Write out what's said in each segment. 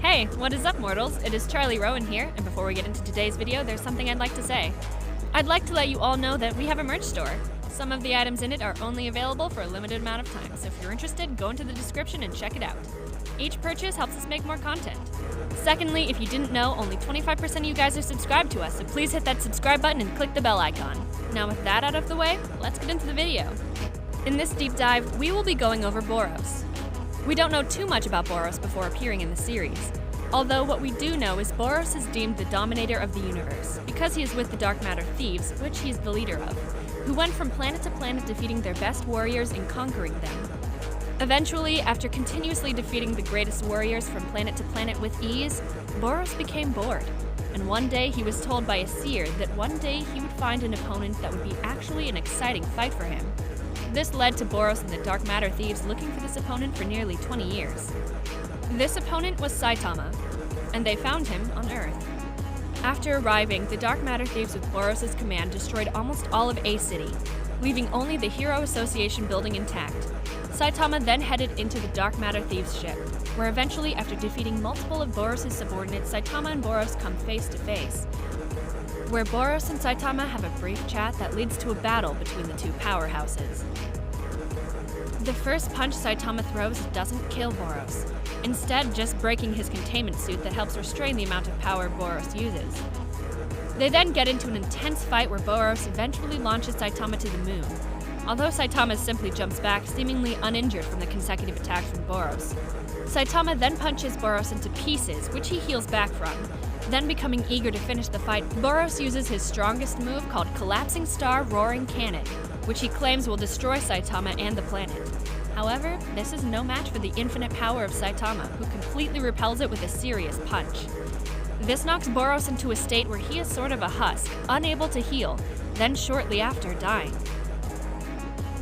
Hey, what is up, mortals? It is Charlie Rowan here, and before we get into today's video, there's something I'd like to say. I'd like to let you all know that we have a merch store. Some of the items in it are only available for a limited amount of time, so if you're interested, go into the description and check it out. Each purchase helps us make more content. Secondly, if you didn't know, only 25% of you guys are subscribed to us, so please hit that subscribe button and click the bell icon. Now with that out of the way, let's get into the video. In this deep dive, we will be going over Boros. We don't know too much about Boros before appearing in the series. Although what we do know is Boros is deemed the dominator of the universe, because he is with the Dark Matter Thieves, which he is the leader of, who went from planet to planet defeating their best warriors and conquering them. Eventually, after continuously defeating the greatest warriors from planet to planet with ease, Boros became bored. And one day he was told by a seer that one day he would find an opponent that would be actually an exciting fight for him. This led to Boros and the Dark Matter Thieves looking for this opponent for nearly 20 years. This opponent was Saitama, and they found him on Earth. After arriving, the Dark Matter Thieves with Boros' command destroyed almost all of A City, leaving only the Hero Association building intact. Saitama then headed into the Dark Matter Thieves' ship, where eventually, after defeating multiple of Boros' subordinates, Saitama and Boros come face to face, where Boros and Saitama have a brief chat that leads to a battle between the two powerhouses. The first punch Saitama throws doesn't kill Boros, instead just breaking his containment suit that helps restrain the amount of power Boros uses. They then get into an intense fight where Boros eventually launches Saitama to the moon, although Saitama simply jumps back, seemingly uninjured from the consecutive attacks from Boros. Saitama then punches Boros into pieces, which he heals back from. Then becoming eager to finish the fight, Boros uses his strongest move called Collapsing Star Roaring Cannon, which he claims will destroy Saitama and the planet. However, this is no match for the infinite power of Saitama, who completely repels it with a serious punch. This knocks Boros into a state where he is sort of a husk, unable to heal, then shortly after dying.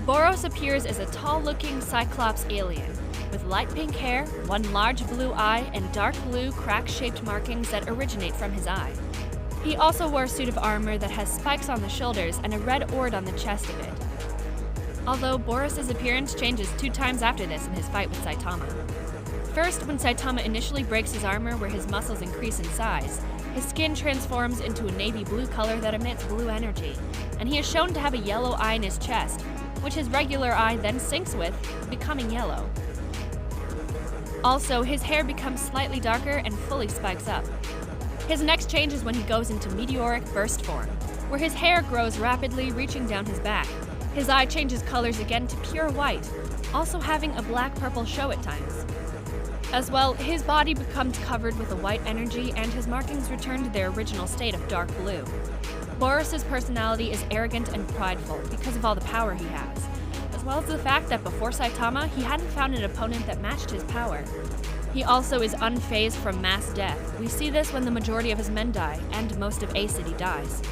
Boros appears as a tall-looking Cyclops alien, with light pink hair, one large blue eye, and dark blue crack-shaped markings that originate from his eye. He also wore a suit of armor that has spikes on the shoulders and a red ord on the chest of it. Although Boros' appearance changes 2 times after this in his fight with Saitama. First, when Saitama initially breaks his armor where his muscles increase in size, his skin transforms into a navy blue color that emits blue energy, and he is shown to have a yellow eye in his chest, which his regular eye then syncs with, becoming yellow. Also, his hair becomes slightly darker and fully spikes up. His next change is when he goes into meteoric burst form, where his hair grows rapidly, reaching down his back. His eye changes colors again to pure white, also having a black-purple show at times. As well, his body becomes covered with a white energy and his markings return to their original state of dark blue. Boros' personality is arrogant and prideful because of all the power he has, as well as the fact that before Saitama, he hadn't found an opponent that matched his power. He also is unfazed from mass death. We see this when the majority of his men die, and most of A City dies.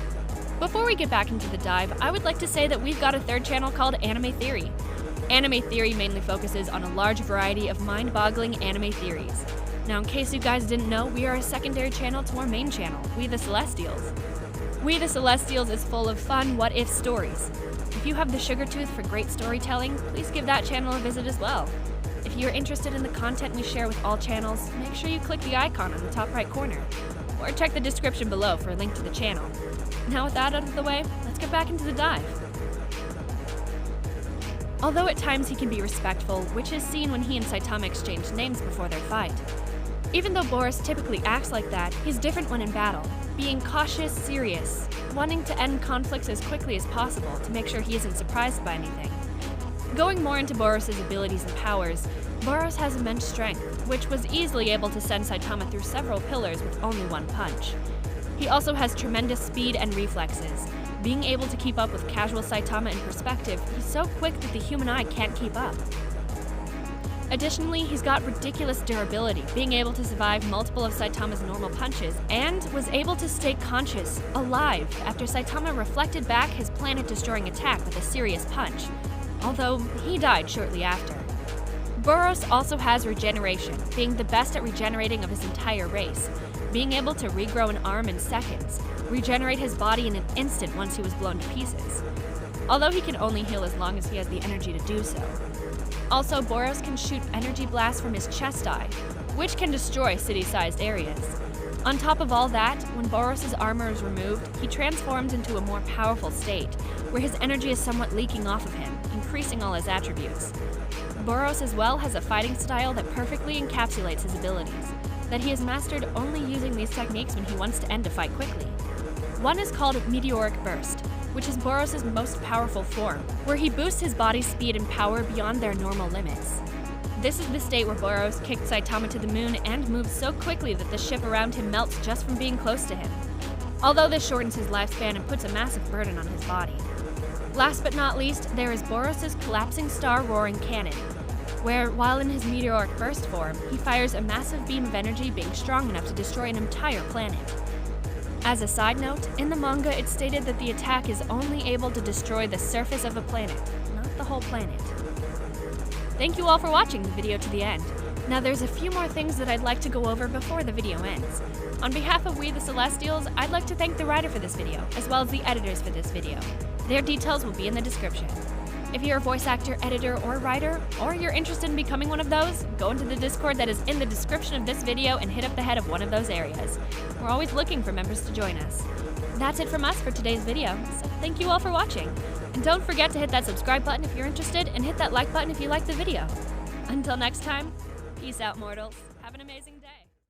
Before we get back into the dive, I would like to say that we've got a third channel called Anime Theory. Anime Theory mainly focuses on a large variety of mind-boggling anime theories. Now, in case you guys didn't know, we are a secondary channel to our main channel, We the Celestials. We the Celestials is full of fun what-if stories. If you have the sugar tooth for great storytelling, please give that channel a visit as well. If you're interested in the content we share with all channels, make sure you click the icon on the top right corner, or check the description below for a link to the channel. Now with that out of the way, let's get back into the dive. Although at times he can be respectful, which is seen when he and Saitama exchange names before their fight. Even though Boros typically acts like that, he's different when in battle, being cautious, serious, wanting to end conflicts as quickly as possible to make sure he isn't surprised by anything. Going more into Boros' abilities and powers, Boros has immense strength, which was easily able to send Saitama through several pillars with only one punch. He also has tremendous speed and reflexes. Being able to keep up with casual Saitama in perspective, he's so quick that the human eye can't keep up. Additionally, he's got ridiculous durability, being able to survive multiple of Saitama's normal punches, and was able to stay conscious, alive, after Saitama reflected back his planet-destroying attack with a serious punch, although he died shortly after. Boros also has regeneration, being the best at regenerating of his entire race, being able to regrow an arm in seconds, regenerate his body in an instant once he was blown to pieces, although he can only heal as long as he has the energy to do so. Also, Boros can shoot energy blasts from his chest eye, which can destroy city-sized areas. On top of all that, when Boros' armor is removed, he transforms into a more powerful state, where his energy is somewhat leaking off of him, increasing all his attributes. Boros as well has a fighting style that perfectly encapsulates his abilities, that he has mastered only using these techniques when he wants to end a fight quickly. One is called Meteoric Burst, which is Boros' most powerful form, where he boosts his body's speed and power beyond their normal limits. This is the state where Boros kicked Saitama to the moon and moves so quickly that the ship around him melts just from being close to him. Although this shortens his lifespan and puts a massive burden on his body. Last but not least, there is Boros' Collapsing Star Roaring Cannon, where, while in his Meteoric Burst form, he fires a massive beam of energy being strong enough to destroy an entire planet. As a side note, in the manga it's stated that the attack is only able to destroy the surface of a planet, not the whole planet. Thank you all for watching the video to the end. Now there's a few more things that I'd like to go over before the video ends. On behalf of We the Celestials, I'd like to thank the writer for this video, as well as the editors for this video. Their details will be in the description. If you're a voice actor, editor, or writer, or you're interested in becoming one of those, go into the Discord that is in the description of this video and hit up the head of one of those areas. We're always looking for members to join us. That's it from us for today's video, so thank you all for watching. And don't forget to hit that subscribe button if you're interested, and hit that like button if you liked the video. Until next time, peace out, mortals. Have an amazing